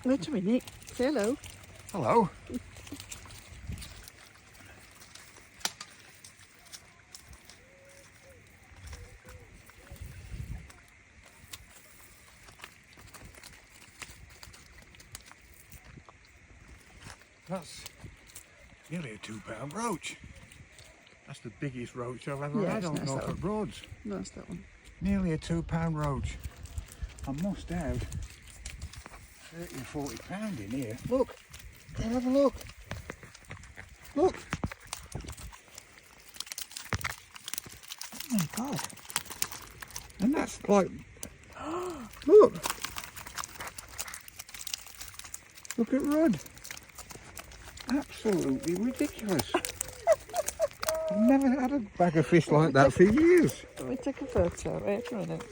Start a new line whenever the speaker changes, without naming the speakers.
Wait a minute. Say hello.
Hello. That's nearly a 2-pound roach. That's the biggest roach I've ever had on Norfolk Broads.
That's that one.
Nearly a 2-pound roach. I must have 30 or 40 pound in here. Look, go and have a look. Look. Oh my God. And that's like, look. Look at Rudd. Absolutely ridiculous. I've never had a bag of fish like that for years.
Let me take a photo. Wait a minute.